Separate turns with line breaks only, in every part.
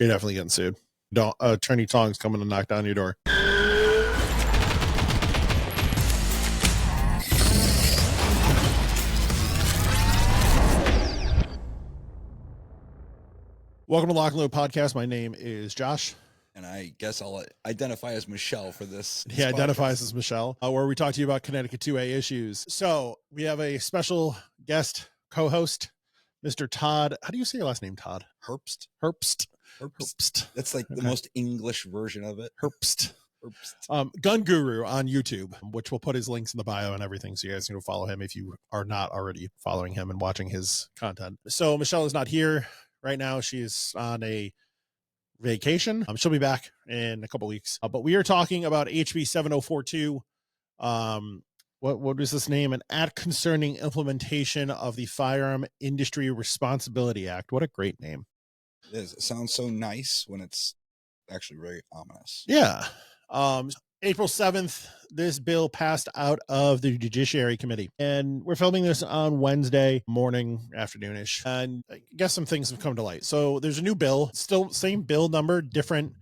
You're definitely getting sued. Don't Attorney Tong's coming to knock down your door. Welcome to Lock and Load Podcast. My name is Josh.
And I guess I'll identify as Michele for this.
He identifies as Michele, where we talk to you about Connecticut 2A issues. So we have a special guest co-host, Mr. Todd. How do you say your last name, Todd?
Herbst.
Herbst.
That's like the most English version of it.
Herbst. Gun Guru on YouTube, which we'll put his links in the bio and everything, so you guys can go follow him if you are not already following him and watching his content. So Michele is not here right now. She's on a vacation. She'll be back in a couple weeks. But we are talking about HB7042. What is this name? An act concerning implementation of the Firearm Industry Responsibility Act. What a great name.
It is. It sounds so nice when it's actually very ominous.
Yeah. April 7th, this bill passed out of the Judiciary Committee, and we're filming this on Wednesday morning, afternoonish, and I guess some things have come to light. So there's a new bill, still same bill number, different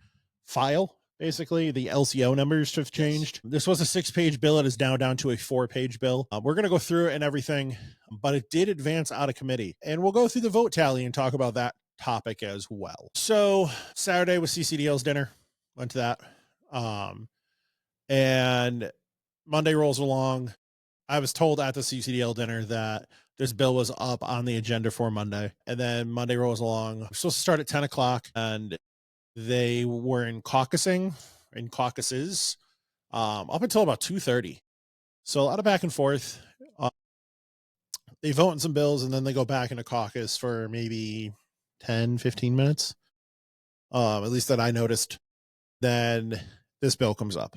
file. Basically, the LCO numbers have changed. This was a 6-page bill. It is now down to a 4-page bill. We're going to go through it and everything, but it did advance out of committee, and we'll go through the vote tally and talk about that topic as well. So Saturday was CCDL's dinner. Went to that. And Monday rolls along. I was told at the CCDL dinner that this bill was up on the agenda for Monday. And then Monday rolls along. We're supposed to start at 10 o'clock, and they were in caucuses up until about 2:30. So a lot of back and forth. They vote on some bills, and then they go back into caucus for maybe 10, 15 minutes. At least that I noticed. Then this bill comes up.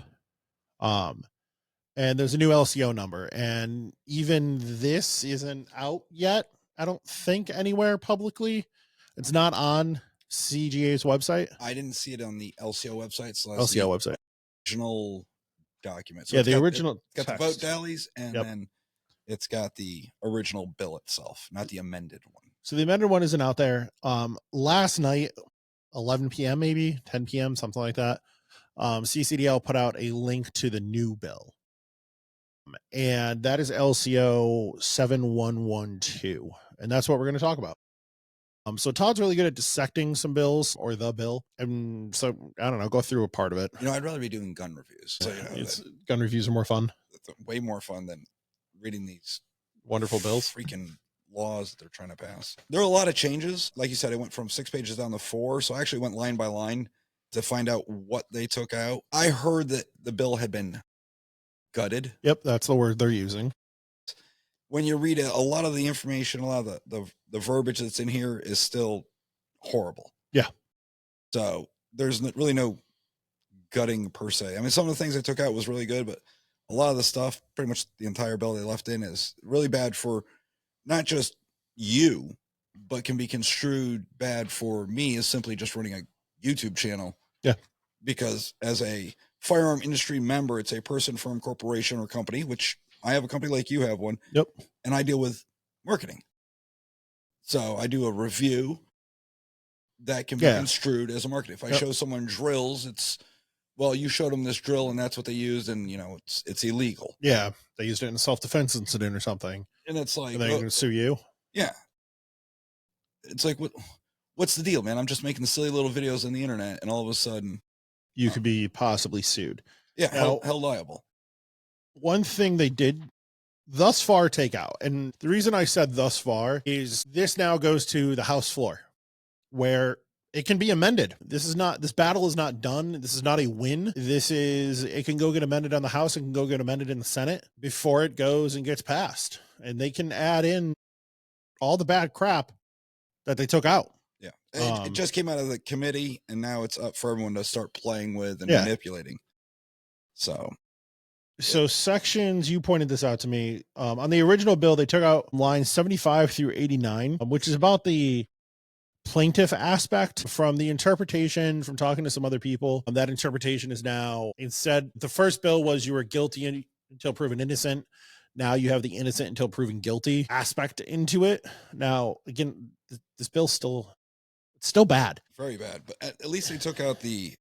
And there's a new LCO number, and even this isn't out yet. I don't think anywhere publicly. It's not on CGA's website.
I didn't see it on the LCO website. So
LCO website.
Original document.
So yeah, the original.
It's got the vote tallies, and then it's got the original bill itself, not the amended one.
So the amended one isn't out there. Last night, 11 p.m., maybe 10 p.m., something like that. CCDL put out a link to the new bill, and that is LCO 7112, and that's what we're going to talk about. So Todd's really good at dissecting some bills, or the bill, and so I don't know, go through a part of it.
I'd rather be doing gun reviews. So
gun reviews are more fun.
It's way more fun than reading these
wonderful bills,
freaking laws that they're trying to pass. There are a lot of changes. Like you said, it went from 6 pages down to 4, so I actually went line by line to find out what they took out. I heard that the bill had been gutted.
Yep, that's the word they're using.
When you read it, a lot of the information, a lot of the verbiage that's in here is still horrible.
Yeah.
So there's really no gutting per se. I mean, some of the things they took out was really good, but a lot of the stuff, pretty much the entire bill they left in, is really bad for not just you, but can be construed bad for me as simply just running a YouTube channel.
Yeah.
Because as a firearm industry member, it's a person, firm, corporation, or company, which I have a company like you have one.
Yep.
And I deal with marketing. So I do a review that can be construed as a marketing. If I show someone drills, it's, well, you showed them this drill and that's what they used, and it's illegal.
Yeah. They used it in a self-defense incident or something.
And it's like,
they're going to sue you.
Yeah. It's like, what's the deal, man? I'm just making silly little videos on the internet, and all of a sudden
you could be possibly sued.
Yeah. Held liable.
One thing they did thus far take out, and the reason I said thus far is this now goes to the House floor where it can be amended. This battle is not done. This is not a win. It can go get amended on the House. It can go get amended in the Senate before it goes and gets passed. And they can add in all the bad crap that they took out.
Yeah. It just came out of the committee, and now it's up for everyone to start playing with and manipulating. So sections, you pointed this out to me, on the original bill, they took out lines 75 through 89, which is about the plaintiff aspect. From the interpretation, from talking to some other people, that interpretation is now, instead, the first bill was you were guilty until proven innocent. Now you have the innocent until proven guilty aspect into it. Now, again, this bill's still
Still bad.
Very bad. But at least they took out the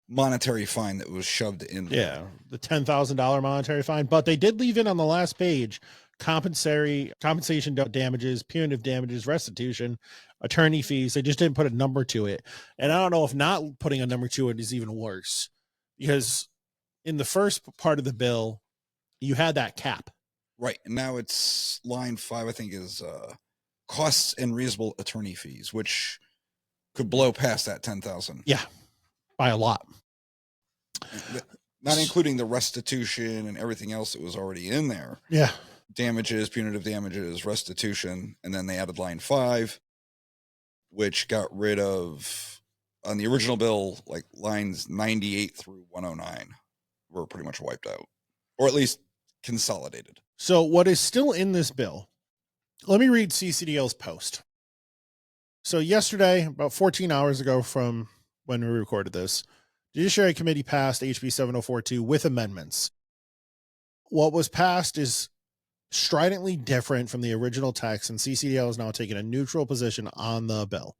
monetary fine that was shoved in there.
Yeah, the $10,000 monetary fine. But they did leave in on the last page compensation damages, punitive damages, restitution, attorney fees. They just didn't put a number to it. And I don't know if not putting a number to it is even worse, because in the first part of the bill, you had that cap.
Right. And now it's line 5, I think, is costs and reasonable attorney fees, which could blow past that 10,000.
Yeah, by a lot.
Not including the restitution and everything else that was already in there.
Yeah.
Damages, punitive damages, restitution. And then they added line 5, which got rid of, on the original bill, like lines 98 through 109 were pretty much wiped out, or at least consolidated.
So what is still in this bill, let me read CCDL's post. So yesterday, about 14 hours ago from when we recorded this, Judiciary Committee passed HB7042 with amendments. What was passed is stridently different from the original text, and CCDL is now taking a neutral position on the bill.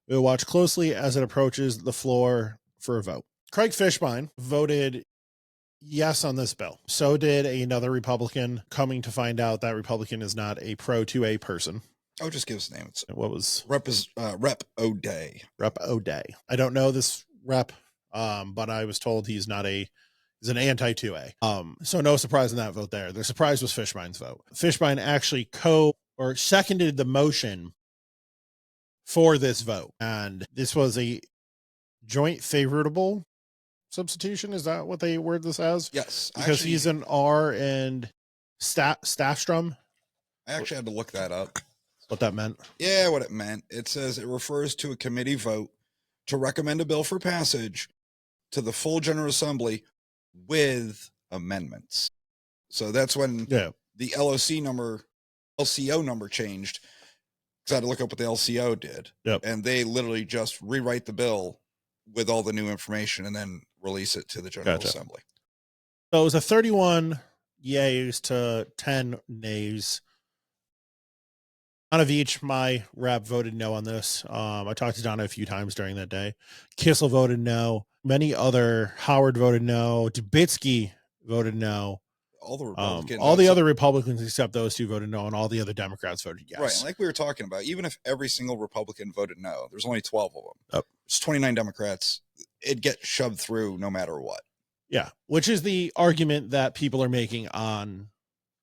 We'll watch closely as it approaches the floor for a vote. Craig Fishbein voted yes on this bill. So did another Republican, coming to find out that Republican is not a pro 2A person.
Oh, just give us a name.
What was
Rep O'Day.
Rep O'Day. I don't know this rep, but I was told he's an anti 2A. So no surprise in that vote there. The surprise was Fishbein's vote. Fishbein actually seconded the motion for this vote. And this was a joint favorable substitution. Is that what they word this as?
Yes.
Because he's an R and Staffstrom.
I actually had to look that up.
What that meant?
Yeah, what it meant. It says it refers to a committee vote to recommend a bill for passage to the full General Assembly with amendments. So that's when the LCO number changed, because I had to look up what the LCO did.
Yep.
And they literally just rewrite the bill with all the new information and then release it to the General Assembly.
So it was a 31 yays to 10 nays. Out of each, my rep voted no on this. I talked to Donna a few times during that day. Kissel voted no. Howard voted no. Dubitsky voted no.
All the Republicans,
all the other Republicans except those two voted no, and all the other Democrats voted yes.
Right, and like we were talking about, even if every single Republican voted no, there's only 12 of them.
Yep.
There's 29 Democrats. It'd get shoved through no matter what.
Yeah, which is the argument that people are making online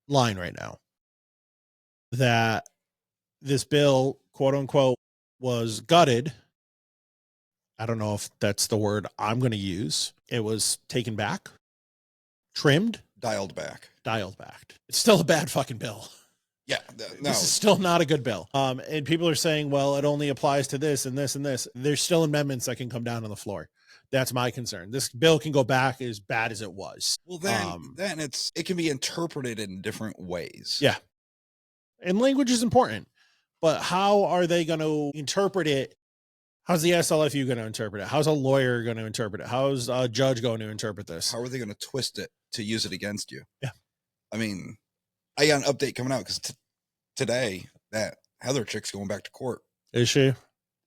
right now. That this bill, quote unquote, was gutted. I don't know if that's the word I'm going to use. It was taken back, trimmed,
dialed back.
It's still a bad fucking bill.
Yeah. No.
This is still not a good bill. And people are saying, well, it only applies to this and this and this. There's still amendments that can come down on the floor. That's my concern. This bill can go back as bad as it was.
Well, then it can be interpreted in different ways.
Yeah. And language is important, but how are they going to interpret it? How's the SLFU going to interpret it? How's a lawyer going to interpret it? How's a judge going to interpret this?
How are they going to twist it to use it against you?
Yeah.
I mean, I got an update coming out because today that Heather chick's going back to court.
Is she?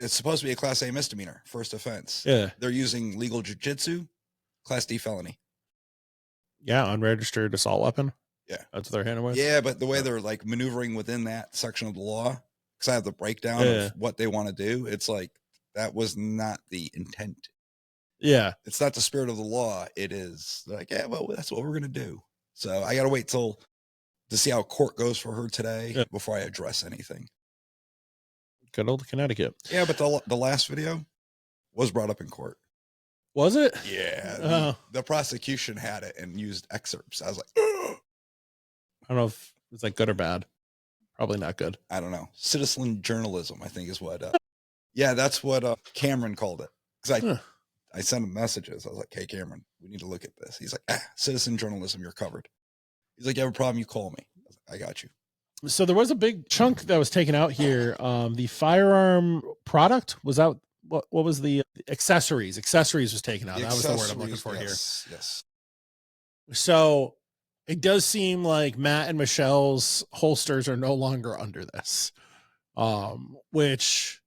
It's supposed to be a Class A misdemeanor, first offense.
Yeah.
They're using legal jiu-jitsu, Class D felony.
Yeah, unregistered assault weapon.
Yeah.
That's what they're handling with.
Yeah, but the way they're like maneuvering within that section of the law, because I have the breakdown of what they want to do, it's like that was not the intent.
Yeah.
It's not the spirit of the law. It is like, yeah, well, that's what we're going to do. So I got to wait to see how court goes for her today before I address anything.
Good old Connecticut.
Yeah, but the last video was brought up in court.
Was it?
Yeah. The prosecution had it and used excerpts. I was like, ugh.
I don't know if it's like good or bad. Probably not good.
I don't know. Citizen journalism, I think is what. Yeah, that's what Cameron called it. Because I sent him messages. I was like, hey, Cameron, we need to look at this. He's like, citizen journalism, you're covered. He's like, you have a problem, you call me. I was like, I got you.
So there was a big chunk that was taken out here. The firearm product was out. What was the accessories? Accessories was taken out. That was the word I'm looking for here.
Yes.
So it does seem like Matt and Michelle's holsters are no longer under this. which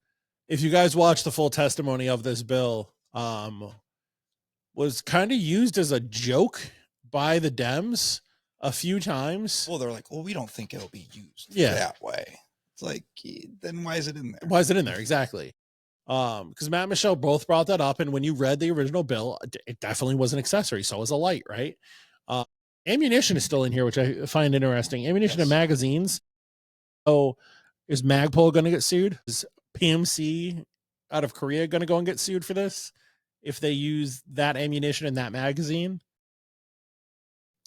if you guys watch the full testimony of this bill, was kind of used as a joke by the Dems a few times.
Well, they're like, well, we don't think it'll be used that way. It's like, then why is it in there?
Why is it in there? Exactly. Because Matt and Michele both brought that up, and when you read the original bill, it definitely was an accessory. So was a light, right? Ammunition is still in here, which I find interesting. Ammunition and magazines. Oh, is Magpul going to get sued? Is PMC out of Korea going to go and get sued for this if they use that ammunition in that magazine?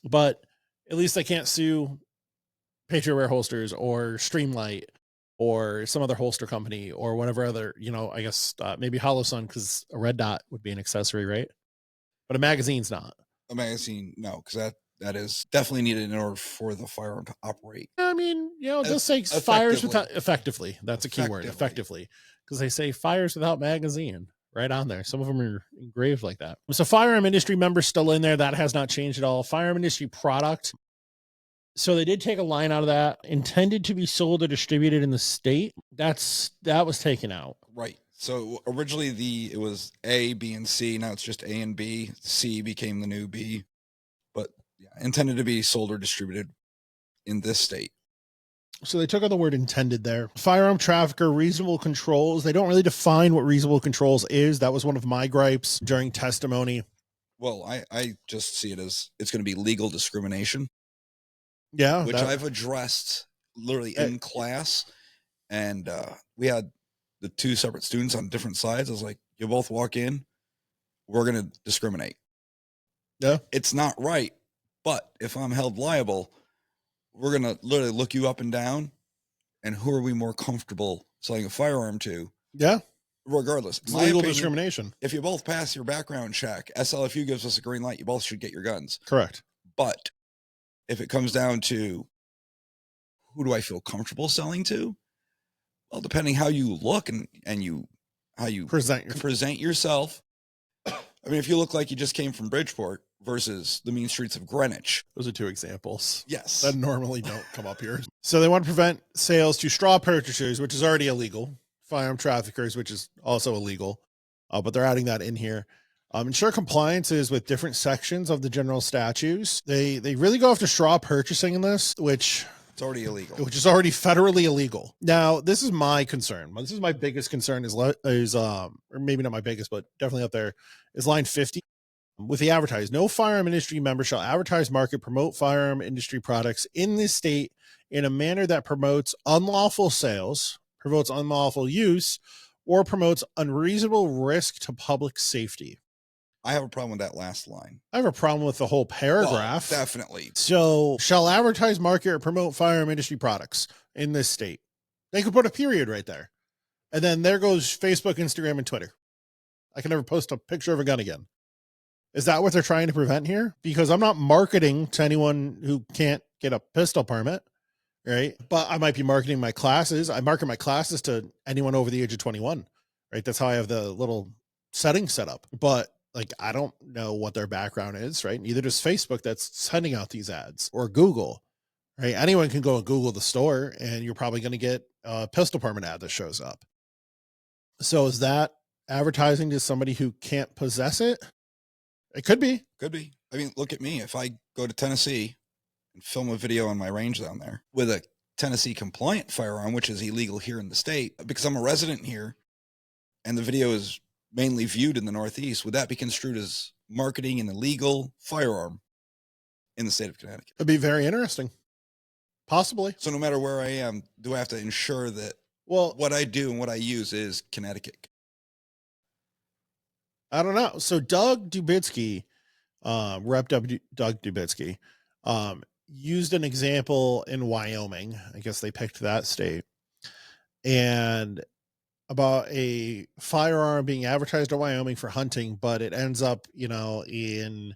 But at least they can't sue Patriot Wear Holsters or Streamlight or some other holster company or whatever other, I guess maybe Hollow Sun, because a red dot would be an accessory, right? But a magazine's not.
A magazine, no, because that is definitely needed in order for the firearm to operate.
I mean, this says fires without effectively. That's a key word, effectively, because they say fires without magazine right on there. Some of them are engraved like that. So firearm industry members still in there. That has not changed at all. Firearm industry product. So they did take a line out of that, intended to be sold or distributed in the state. That was taken out.
Right. So originally it was A, B, and C. Now it's just A and B. C became the new B, but intended to be sold or distributed in this state.
So they took on the word intended there. Firearm trafficker, reasonable controls. They don't really define what reasonable controls is. That was one of my gripes during testimony.
Well, I just see it as it's going to be legal discrimination.
Yeah.
Which I've addressed literally in class. And we had the two separate students on different sides. I was like, you both walk in, we're going to discriminate.
Yeah.
It's not right. But if I'm held liable, we're going to literally look you up and down. And who are we more comfortable selling a firearm to?
Yeah.
Regardless.
It's legal discrimination.
If you both pass your background check, SLFU gives us a green light, you both should get your guns.
Correct.
But if it comes down to who do I feel comfortable selling to? Well, depending how you look and how you present yourself. I mean, if you look like you just came from Bridgeport versus the mean streets of Greenwich.
Those are two examples.
Yes.
That normally don't come up here. So they want to prevent sales to straw purchasers, which is already illegal. Firearm traffickers, which is also illegal. But they're adding that in here. Ensure compliances with different sections of the general statutes. They really go after straw purchasing in this, which
it's already illegal,
which is already federally illegal. Now, this is my concern. This is my biggest concern is or maybe not my biggest, but definitely up there is line 50 with the advertise. No firearm industry member shall advertise, market, promote firearm industry products in this state in a manner that promotes unlawful sales, promotes unlawful use, or promotes unreasonable risk to public safety.
I have a problem with that last line.
I have a problem with the whole paragraph.
Well, definitely.
So, shall advertise, market, or promote firearm industry products in this state. They could put a period right there. And then there goes Facebook, Instagram, and Twitter. I can never post a picture of a gun again. Is that what they're trying to prevent here? Because I'm not marketing to anyone who can't get a pistol permit, right? But I might be marketing my classes. I market my classes to anyone over the age of 21, right? That's how I have the little settings set up. But I don't know what their background is, right? Neither does Facebook that's sending out these ads or Google, right? Anyone can go and Google the store and you're probably going to get a pistol permit ad that shows up. So is that advertising to somebody who can't possess it? It could be.
Could be. I mean, look at me. If I go to Tennessee and film a video on my range down there with a Tennessee compliant firearm, which is illegal here in the state, because I'm a resident here and the video is mainly viewed in the Northeast, would that be construed as marketing an illegal firearm in the state of Connecticut?
It'd be very interesting. Possibly.
So no matter where I am, do I have to ensure that what I do and what I use is Connecticut?
I don't know. So Doug Dubitsky, Rep. Doug Dubitsky, used an example in Wyoming. I guess they picked that state. And about a firearm being advertised in Wyoming for hunting, but it ends up, in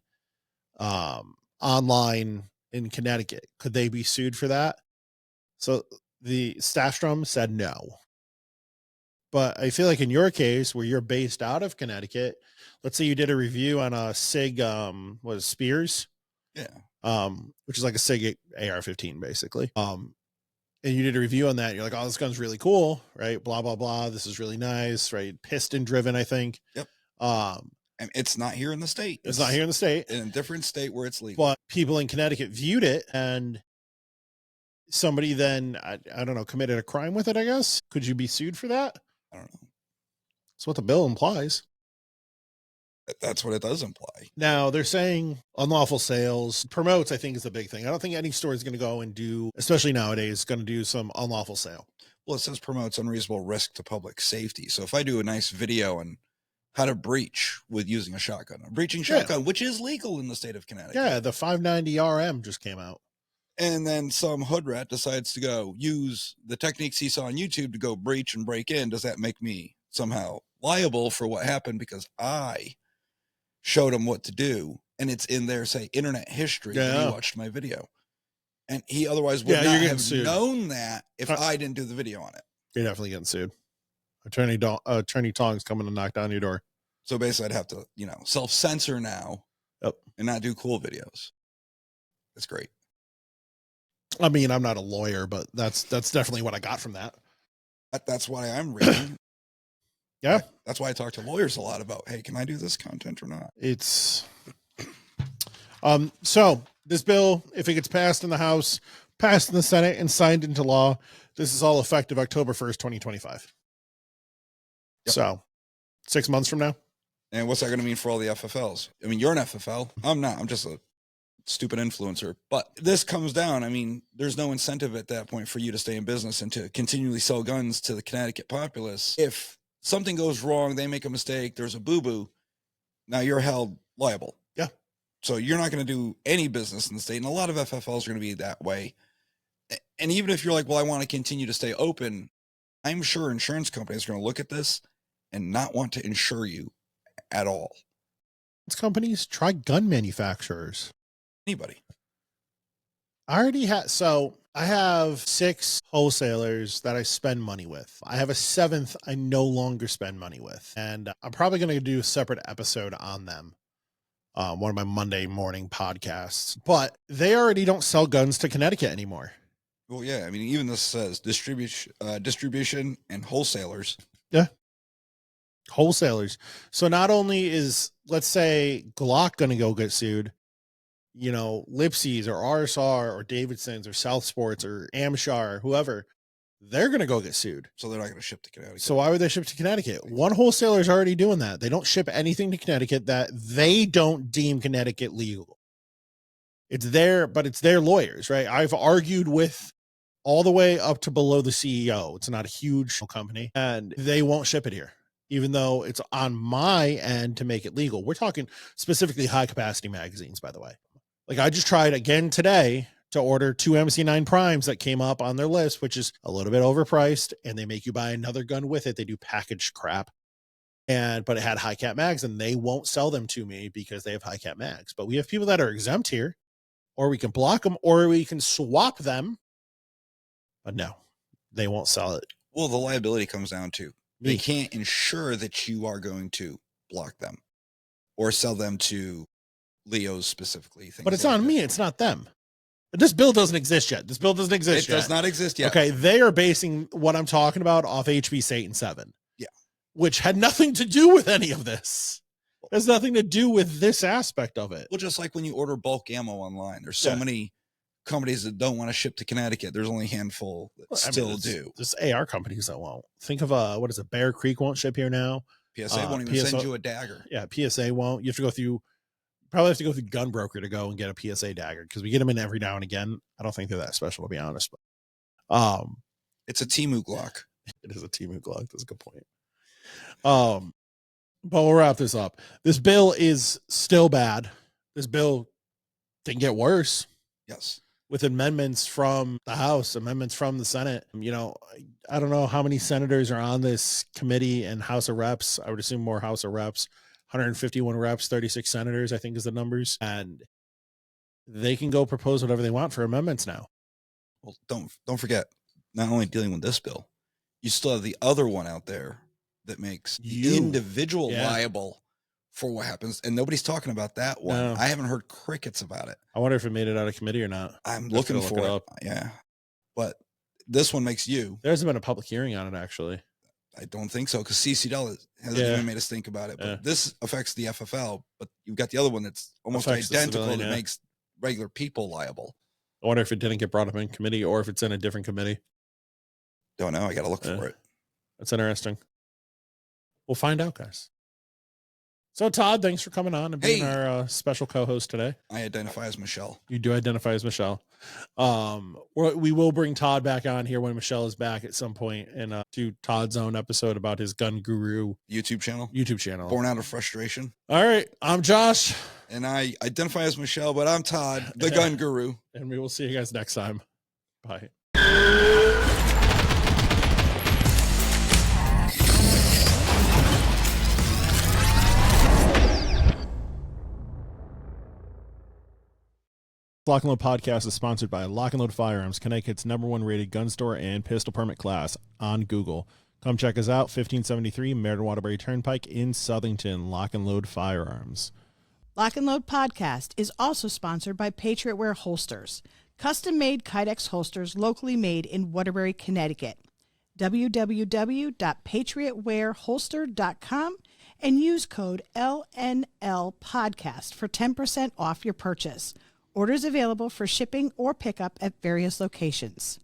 online in Connecticut. Could they be sued for that? So the Stafstrom said no. But I feel like in your case, where you're based out of Connecticut, let's say you did a review on a SIG, Spears?
Yeah.
Which is like a SIG AR-15, basically. and you did a review on that. You're like, oh, this gun's really cool, right? Blah, blah, blah. This is really nice, right? Piston driven, I think.
Yep. And it's not here in the state.
It's not here in the state.
In a different state where it's legal.
But people in Connecticut viewed it, and somebody then, I don't know, committed a crime with it, I guess. Could you be sued for that?
I don't know.
That's what the bill implies.
That's what it does imply.
Now, they're saying unlawful sales. Promotes, I think, is the big thing. I don't think any store is going to go and do, especially nowadays, going to do some unlawful sale.
Well, it says promotes unreasonable risk to public safety. So if I do a nice video on how to breach with using a shotgun, a breaching shotgun, which is legal in the state of Connecticut.
Yeah, the 590 RM just came out.
And then some hood rat decides to go use the techniques he saw on YouTube to go breach and break in. Does that make me somehow liable for what happened because I showed him what to do? And it's in there, say, internet history that he watched my video. And he otherwise would not have known that if I didn't do the video on it.
You're definitely getting sued. Attorney Tong's coming to knock down your door.
So basically I'd have to, self-censor now and not do cool videos. That's great.
I mean, I'm not a lawyer, but that's definitely what I got from that.
That's why I'm reading.
Yeah.
That's why I talk to lawyers a lot about, hey, can I do this content or not?
It's so this bill, if it gets passed in the House, passed in the Senate, and signed into law, this is all effective October 1st, 2025. Yep. So 6 months from now.
And what's that going to mean for all the FFLs? I mean, you're an FFL. I'm not. I'm just a stupid influencer. But this comes down. I mean, there's no incentive at that point for you to stay in business and to continually sell guns to the Connecticut populace. If something goes wrong, they make a mistake, there's a boo-boo, now you're held liable.
Yeah.
So you're not going to do any business in the state. And a lot of FFLs are going to be that way. And even if you're like, well, I want to continue to stay open, I'm sure insurance companies are going to look at this and not want to insure you at all.
It's companies, try gun manufacturers.
Anybody.
I already have, so I have 6 wholesalers that I spend money with. I have a 7th I no longer spend money with. And I'm probably going to do a separate episode on them. One of my Monday morning podcasts. But they already don't sell guns to Connecticut anymore.
Well, yeah. I mean, even this says distribution and wholesalers.
Yeah. Wholesalers. So not only is, let's say, Glock going to go get sued, Lipsy's or RSR or Davidson's or South Sports or Amshar or whoever, they're going to go get sued.
So they're not going to ship to Connecticut.
So why would they ship to Connecticut? One wholesaler is already doing that. They don't ship anything to Connecticut that they don't deem Connecticut legal. It's their lawyers, right? I've argued with all the way up to below the CEO. It's not a huge company and they won't ship it here, even though it's on my end to make it legal. We're talking specifically high capacity magazines, by the way. Like I just tried again today to order 2 MC9 primes that came up on their list, which is a little bit overpriced, and they make you buy another gun with it. They do packaged crap. But it had high cap mags and they won't sell them to me because they have high cap mags. But we have people that are exempt here, or we can block them, or we can swap them. But no, they won't sell it.
Well, the liability comes down to they can't ensure that you are going to block them or sell them to Leos specifically.
But it's on me. It's not them. This bill doesn't exist yet. It does not exist yet. Okay. They are basing what I'm talking about off HB742.
Yeah.
Which had nothing to do with any of this. It has nothing to do with this aspect of it.
Well, just like when you order bulk ammo online, there's so many companies that don't want to ship to Connecticut. There's only a handful that still do.
There's AR companies that won't. Think of what is it? Bear Creek won't ship here now.
PSA won't even send you a dagger.
Yeah, PSA won't. You have to go through. Probably have to go through Gunbroker to go and get a PSA dagger because we get them in every now and again. I don't think they're that special, to be honest. But
it's a Temu Glock.
It is a Temu Glock. That's a good point. But we'll wrap this up. This bill is still bad. This bill didn't get worse.
Yes.
With amendments from the House, amendments from the Senate. I don't know how many senators are on this committee and House of Reps. I would assume more House of Reps. 151 reps, 36 senators, I think is the numbers. And they can go propose whatever they want for amendments now.
Well, don't forget, not only dealing with this bill, you still have the other one out there that makes the individual liable for what happens. And nobody's talking about that one. No. I haven't heard crickets about it.
I wonder if it made it out of committee or not.
I'm looking for it. Yeah. But this one makes you.
There hasn't been a public hearing on it, actually.
I don't think so, because CCL hasn't even made us think about it. But this affects the FFL, but you've got the other one that's almost identical that makes regular people liable.
I wonder if it didn't get brought up in committee or if it's in a different committee.
Don't know. I got to look for it.
That's interesting. We'll find out, guys. So, Todd, thanks for coming on and being our special co-host today.
I identify as Michele.
You do identify as Michele. We will bring Todd back on here when Michele is back at some point and do Todd's own episode about his Gun Guru
YouTube channel. Born out of frustration.
All right. I'm Josh.
And I identify as Michele, but I'm Todd, the Gun Guru.
And we will see you guys next time. Bye. Lock and Load Podcast is sponsored by Lock and Load Firearms, Connecticut's #1 rated gun store and pistol permit class on Google. Come check us out, 1573 Meriden Waterbury Turnpike in Southington. Lock and Load Firearms.
Lock and Load Podcast is also sponsored by Patriot Wear Holsters, custom-made Kydex holsters locally made in Waterbury, Connecticut. www.patriotwearholster.com and use code LNL Podcast for 10% off your purchase. Orders available for shipping or pickup at various locations.